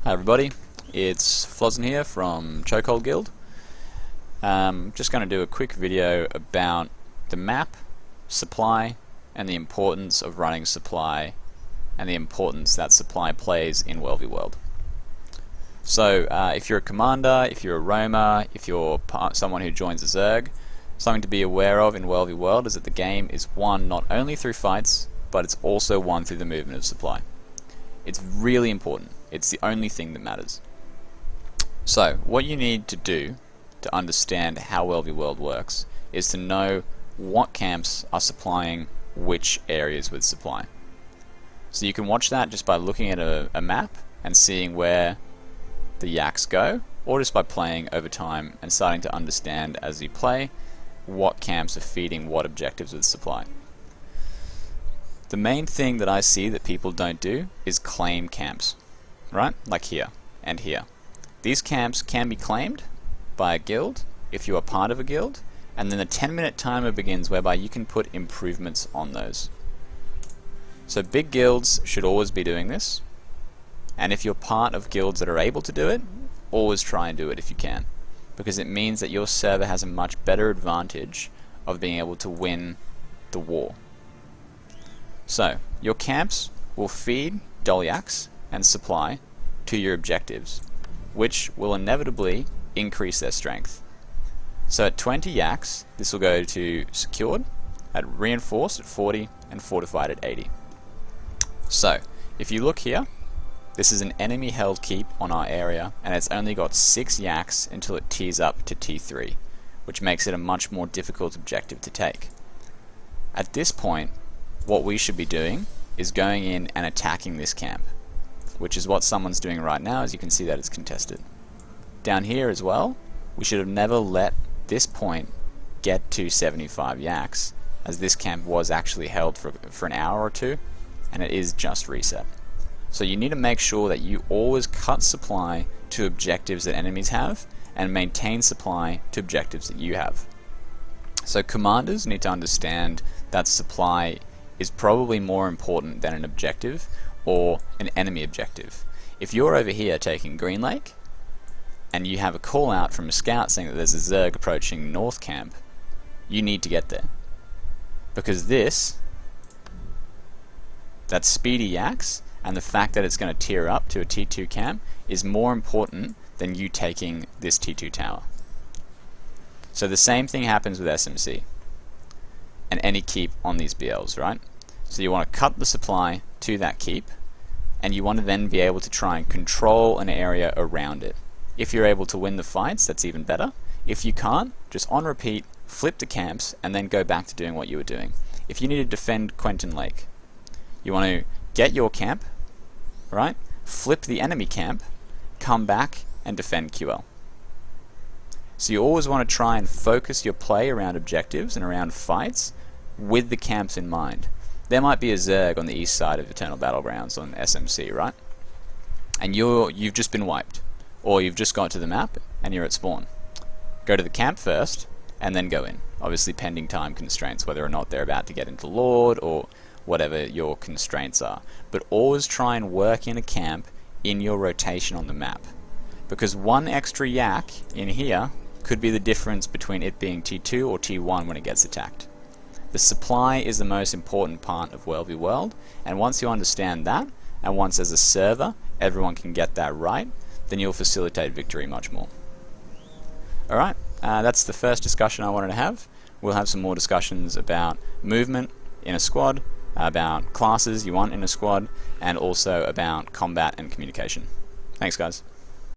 Hi everybody, it's Flozen here from Chokehold Guild. Just going to do a quick video about the map, supply, and the importance of running supply, and the importance that supply plays in WvW. So if you're a commander, if you're a roamer, if you're someone who joins a Zerg, something to be aware of in WvW is that the game is won not only through fights, but it's also won through the movement of supply. It's really important. It's the only thing that matters. So, what you need to do to understand how WvW works is to know what camps are supplying which areas with supply. So you can watch that just by looking at a map and seeing where the yaks go, or just by playing over time and starting to understand as you play what camps are feeding what objectives with supply. The main thing that I see that people don't do is claim camps, right? Like here and here. These camps can be claimed by a guild if you are part of a guild, and then the 10-minute timer begins whereby you can put improvements on those. So big guilds should always be doing this, and if you're part of guilds that are able to do it, always try and do it if you can, because it means that your server has a much better advantage of being able to win the war. So, your camps will feed Dolyaks and supply to your objectives, which will inevitably increase their strength. So at 20 yaks, this will go to secured, at reinforced at 40, and fortified at 80. So, if you look here, this is an enemy held keep on our area, and it's only got 6 yaks until it tees up to T3, which makes it a much more difficult objective to take. At this point, what we should be doing is going in and attacking this camp, which is what someone's doing right now. As you can see that it's contested. Down here as well, we should have never let this point get to 75 yaks, as this camp was actually held for an hour or two, and it is just reset. So you need to make sure that you always cut supply to objectives that enemies have, and maintain supply to objectives that you have. So commanders need to understand that supply is probably more important than an objective or an enemy objective. If you're over here taking Green Lake and you have a call out from a scout saying that there's a Zerg approaching North Camp, you need to get there, because that speedy yaks and the fact that it's going to tier up to a T2 camp is more important than you taking this T2 tower. So the same thing happens with SMC and any keep on these BLs, right? So you want to cut the supply to that keep, and you want to then be able to try and control an area around it. If you're able to win the fights, that's even better. If you can't, just on repeat, flip the camps, and then go back to doing what you were doing. If you need to defend Quentin Lake, you want to get your camp, right? Flip the enemy camp, come back, and defend QL. So you always want to try and focus your play around objectives and around fights with the camps in mind. There might be a Zerg on the east side of Eternal Battlegrounds on SMC, right? And you've just been wiped, or you've just got to the map and you're at spawn. Go to the camp first and then go in. Obviously pending time constraints, whether or not they're about to get into Lord or whatever your constraints are. But always try and work in a camp in your rotation on the map, because one extra yak in here could be the difference between it being T2 or T1 when it gets attacked. The supply is the most important part of WvW, and once you understand that, and once as a server everyone can get that right, then you'll facilitate victory much more. Alright, that's the first discussion I wanted to have. We'll have some more discussions about movement in a squad, about classes you want in a squad, and also about combat and communication. Thanks guys.